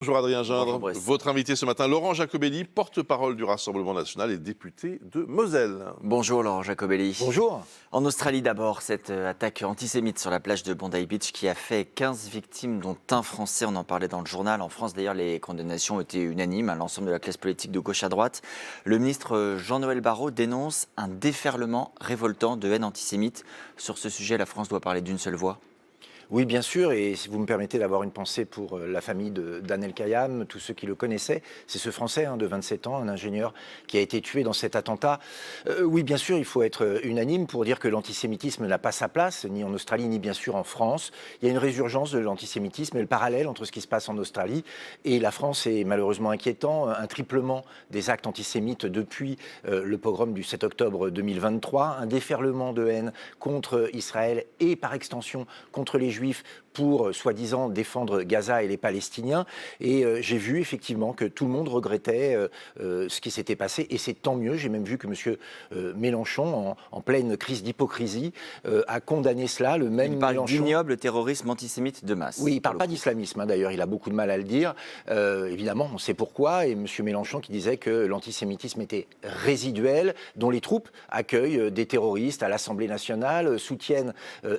Bonjour Adrien Bonjour Gindre. Brice. Votre invité ce matin, Laurent Jacobelli, porte-parole du Rassemblement national et député de Moselle. Bonjour Laurent Jacobelli. Bonjour. En Australie d'abord, cette attaque antisémite sur la plage de Bondi Beach qui a fait 15 victimes dont un Français, on en parlait dans le journal. En France d'ailleurs, les condamnations ont été unanimes à l'ensemble de la classe politique de gauche à droite. Le ministre Jean-Noël Barrot dénonce un déferlement révoltant de haine antisémite. Sur ce sujet, la France doit parler d'une seule voix. Oui, bien sûr, et si vous me permettez d'avoir une pensée pour la famille d'Anne El Kayam, tous ceux qui le connaissaient, c'est ce Français de 27 ans, un ingénieur qui a été tué dans cet attentat. Oui, bien sûr, il faut être unanime pour dire que l'antisémitisme n'a pas sa place, ni en Australie, ni bien sûr en France. Il y a une résurgence de l'antisémitisme et le parallèle entre ce qui se passe en Australie et la France est malheureusement inquiétant. Un triplement des actes antisémites depuis le pogrom du 7 octobre 2023, un déferlement de haine contre Israël et par extension contre les Juifs pour, soi-disant, défendre Gaza et les Palestiniens. Et j'ai vu effectivement que tout le monde regrettait ce qui s'était passé. Et c'est tant mieux. J'ai même vu que M. Mélenchon, en pleine crise d'hypocrisie, a condamné cela. Le même Il parle Mélenchon... d'ignoble terrorisme antisémite de masse. Oui, il ne parle pas d'islamisme, d'ailleurs, il a beaucoup de mal à le dire. Évidemment, on sait pourquoi. Et M. Mélenchon qui disait que l'antisémitisme était résiduel, dont les troupes accueillent des terroristes à l'Assemblée nationale, soutiennent...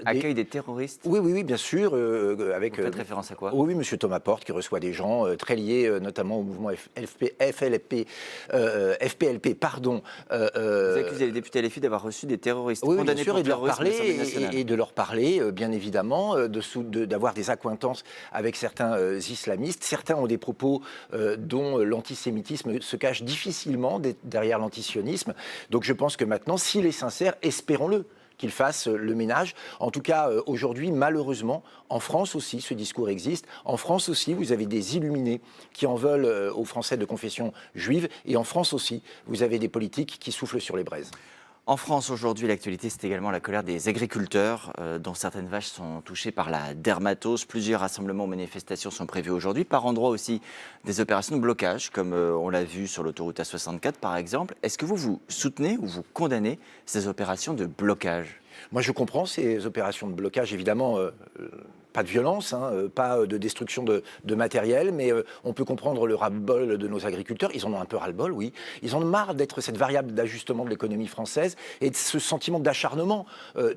Accueil des terroristes. Oui, bien sûr. Avec, Vous faites référence à quoi? Oui, M. Thomas Porte qui reçoit des gens très liés notamment au mouvement FPLP. Pardon. Vous accusez les députés LFI d'avoir reçu des terroristes Oui, condamnés bien sûr, pour et de leur terrorisme à parler, l'Assemblée nationale. et de leur parler, bien évidemment, d'avoir des accointances avec certains islamistes. Certains ont des propos dont l'antisémitisme se cache difficilement derrière l'antisionisme. Donc je pense que maintenant, s'il est sincère, espérons-le, qu'il fasse le ménage. En tout cas, aujourd'hui, malheureusement, en France aussi, ce discours existe. En France aussi, vous avez des illuminés qui en veulent aux Français de confession juive. Et en France aussi, vous avez des politiques qui soufflent sur les braises. En France, aujourd'hui, l'actualité, c'est également la colère des agriculteurs, dont certaines vaches sont touchées par la dermatose. Plusieurs rassemblements ou manifestations sont prévus aujourd'hui. Par endroits aussi, des opérations de blocage, comme on l'a vu sur l'autoroute A64, par exemple. Est-ce que vous soutenez ou vous condamnez ces opérations de blocage ? Moi, je comprends ces opérations de blocage, évidemment. Pas de violence, pas de destruction de matériel, mais on peut comprendre le ras-le-bol de nos agriculteurs. Ils en ont un peu ras-le-bol, oui. Ils en ont marre d'être cette variable d'ajustement de l'économie française et de ce sentiment d'acharnement.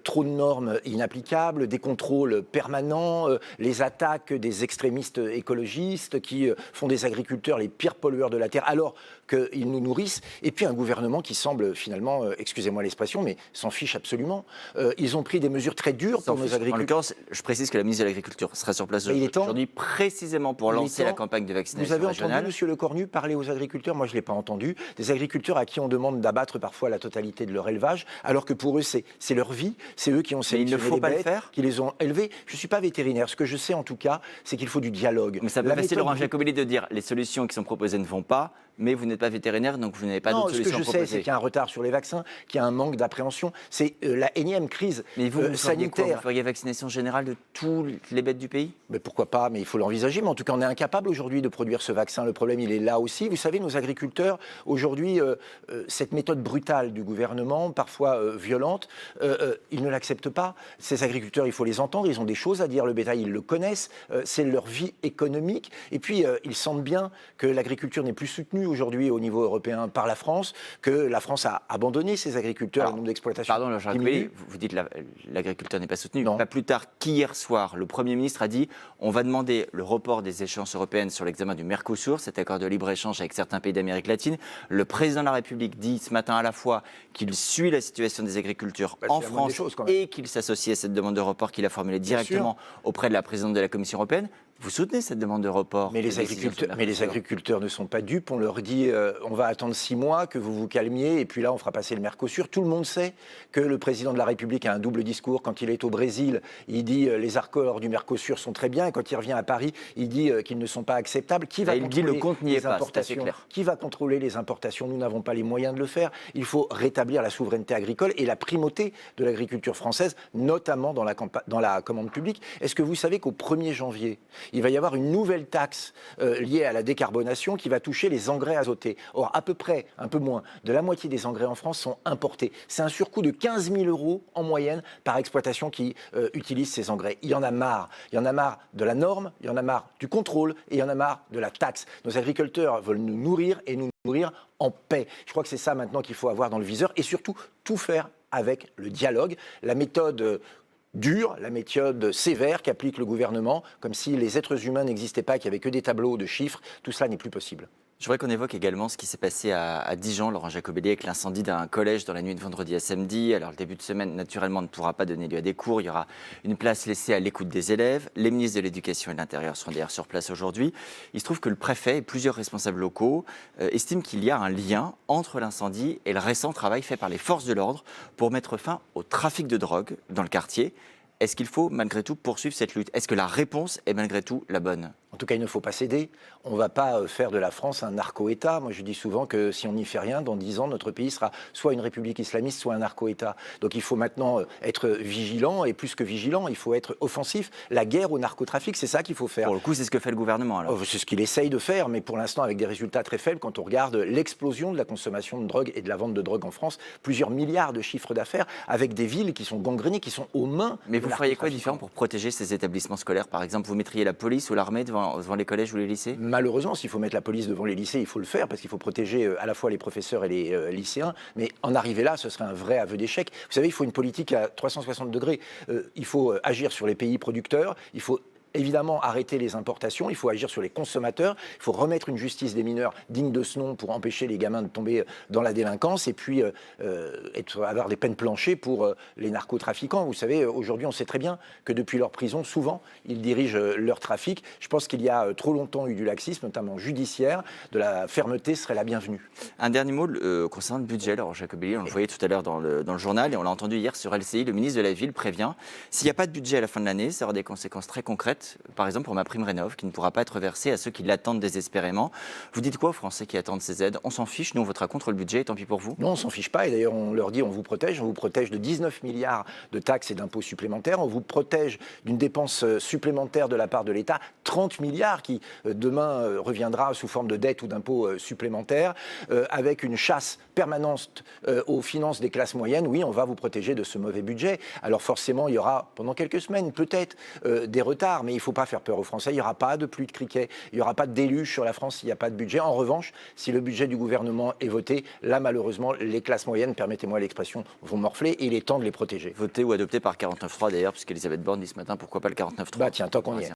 Trop de normes inapplicables, des contrôles permanents, les attaques des extrémistes écologistes qui font des agriculteurs les pires pollueurs de la Terre, alors qu'ils nous nourrissent. Et puis un gouvernement qui semble finalement, excusez-moi l'expression, mais s'en fiche absolument. Ils ont pris des mesures très dures pour nos agriculteurs. En l'occurrence, je précise que la ministre de l'Agriculture sera sur place aujourd'hui précisément pour lancer la campagne de vaccination régionale. Vous avez régionale. entendu M. Lecornu parler aux agriculteurs? Moi, je ne l'ai pas entendu. Des agriculteurs à qui on demande d'abattre parfois la totalité de leur élevage, alors que pour eux, c'est leur vie. C'est eux qui ont sélectionné les bêtes, qui les ont élevées. Je ne suis pas vétérinaire. Ce que je sais, en tout cas, c'est qu'il faut du dialogue. Mais ça peut passer, Laurent Jacobelli, de dire les solutions qui sont proposées ne vont pas, mais vous n'êtes pas vétérinaire, donc vous n'avez pas d'autres solutions proposées. Ce que je sais, c'est qu'il y a un retard sur les vaccins, qu'il y a un manque d'appréhension. C'est la énième crise mais vous sanitaire. Vous feriez vaccination générale de toutes les bêtes du pays? Mais pourquoi pas? Mais il faut l'envisager. Mais en tout cas, on est incapable aujourd'hui de produire ce vaccin. Le problème, il est là aussi. Vous savez, nos agriculteurs, aujourd'hui, cette méthode brutale du gouvernement, parfois violente, ils ne l'acceptent pas. Ces agriculteurs, il faut les entendre. Ils ont des choses à dire. Le bétail, ils le connaissent. C'est leur vie économique. Et puis, ils sentent bien que l'agriculture n'est plus soutenue aujourd'hui au niveau européen par la France, que la France a abandonné ses agriculteurs, le nombre d'exploitations. Pardon, Laurent Jacobelli, vous dites que l'agriculteur n'est pas soutenu. Non. Pas plus tard qu'hier soir, le Premier ministre a dit on va demander le report des échéances européennes sur l'examen du Mercosur, cet accord de libre-échange avec certains pays d'Amérique latine. Le président de la République dit ce matin à la fois qu'il suit la situation des agriculteurs en France et qu'il s'associe à cette demande de report qu'il a formulée directement auprès de la présidente de la Commission européenne. Vous soutenez cette demande de report? Mais les agriculteurs ne sont pas dupes. On leur dit on va attendre 6 mois, que vous vous calmiez, et puis là, on fera passer le Mercosur. Tout le monde sait que le président de la République a un double discours. Quand il est au Brésil, il dit les accords du Mercosur sont très bien, et quand il revient à Paris, il dit qu'ils ne sont pas acceptables. Qui va contrôler le compte n'y est pas, c'est assez clair. Qui va contrôler les importations? Nous n'avons pas les moyens de le faire. Il faut rétablir la souveraineté agricole et la primauté de l'agriculture française, notamment dans la commande publique. Est-ce que vous savez qu'au 1er janvier, il va y avoir une nouvelle taxe liée à la décarbonation qui va toucher les engrais azotés. Or, à peu près, un peu moins, de la moitié des engrais en France sont importés. C'est un surcoût de 15 000 € en moyenne par exploitation qui utilise ces engrais. Il y en a marre. Il y en a marre de la norme, il y en a marre du contrôle et il y en a marre de la taxe. Nos agriculteurs veulent nous nourrir et nous nourrir en paix. Je crois que c'est ça maintenant qu'il faut avoir dans le viseur et surtout tout faire avec le dialogue. La méthode dure, la méthode sévère qu'applique le gouvernement, comme si les êtres humains n'existaient pas, qu'il n'y avait que des tableaux de chiffres, tout cela n'est plus possible. Je voudrais qu'on évoque également ce qui s'est passé à Dijon, Laurent Jacobelli, avec l'incendie d'un collège dans la nuit de vendredi à samedi. Alors le début de semaine, naturellement, ne pourra pas donner lieu à des cours. Il y aura une place laissée à l'écoute des élèves. Les ministres de l'Éducation et de l'Intérieur seront d'ailleurs sur place aujourd'hui. Il se trouve que le préfet et plusieurs responsables locaux estiment qu'il y a un lien entre l'incendie et le récent travail fait par les forces de l'ordre pour mettre fin au trafic de drogue dans le quartier. Est-ce qu'il faut malgré tout poursuivre cette lutte? Est-ce que la réponse est malgré tout la bonne? En tout cas, il ne faut pas céder. On ne va pas faire de la France un narco-État. Moi, je dis souvent que si on n'y fait rien, dans 10 ans, notre pays sera soit une république islamiste, soit un narco-État. Donc il faut maintenant être vigilant, et plus que vigilant, il faut être offensif. La guerre au narcotrafic, c'est ça qu'il faut faire. Pour le coup, c'est ce que fait le gouvernement alors. C'est ce qu'il essaye de faire, mais pour l'instant avec des résultats très faibles quand on regarde l'explosion de la consommation de drogue et de la vente de drogue en France. Plusieurs milliards de chiffres d'affaires, avec des villes qui sont gangrénées, qui sont aux mains. Mais vous feriez quoi différent pour protéger ces établissements scolaires? Par exemple, vous mettriez la police ou l'armée devant les collèges ou les lycées? Malheureusement, s'il faut mettre la police devant les lycées, il faut le faire, parce qu'il faut protéger à la fois les professeurs et les lycéens. Mais en arriver là, ce serait un vrai aveu d'échec. Vous savez, il faut une politique à 360 degrés. Il faut agir sur les pays producteurs, il faut évidemment arrêter les importations, il faut agir sur les consommateurs, il faut remettre une justice des mineurs digne de ce nom pour empêcher les gamins de tomber dans la délinquance et puis avoir des peines planchées pour les narcotrafiquants. Vous savez, aujourd'hui, on sait très bien que depuis leur prison, souvent, ils dirigent leur trafic. Je pense qu'il y a trop longtemps eu du laxisme, notamment judiciaire. De la fermeté serait la bienvenue. Un dernier mot concernant le budget. Alors, Jacobelli, on le voyait tout à l'heure dans le journal et on l'a entendu hier sur LCI, le ministre de la Ville prévient, s'il n'y a pas de budget à la fin de l'année, ça aura des conséquences très concrètes. Par exemple pour ma prime rénov qui ne pourra pas être versée à ceux qui l'attendent désespérément. Vous dites quoi aux Français qui attendent ces aides? On s'en fiche, nous on votera contre le budget et tant pis pour vous? Non, on ne s'en fiche pas et d'ailleurs on leur dit on vous protège de 19 milliards de taxes et d'impôts supplémentaires, on vous protège d'une dépense supplémentaire de la part de l'État, 30 milliards qui demain reviendra sous forme de dette ou d'impôts supplémentaires, avec une chasse permanente aux finances des classes moyennes. Oui, on va vous protéger de ce mauvais budget. Alors forcément, il y aura pendant quelques semaines peut-être des retards, mais il ne faut pas faire peur aux Français. Il n'y aura pas de pluie de criquet, il n'y aura pas de déluge sur la France s'il n'y a pas de budget. En revanche, si le budget du gouvernement est voté, là malheureusement, les classes moyennes, permettez-moi l'expression, vont morfler et il est temps de les protéger. Voté ou adopté par 49.3 d'ailleurs, puisqu'Elisabeth Borne dit ce matin, pourquoi pas le 49.3? Bah tiens, tant qu'on y est.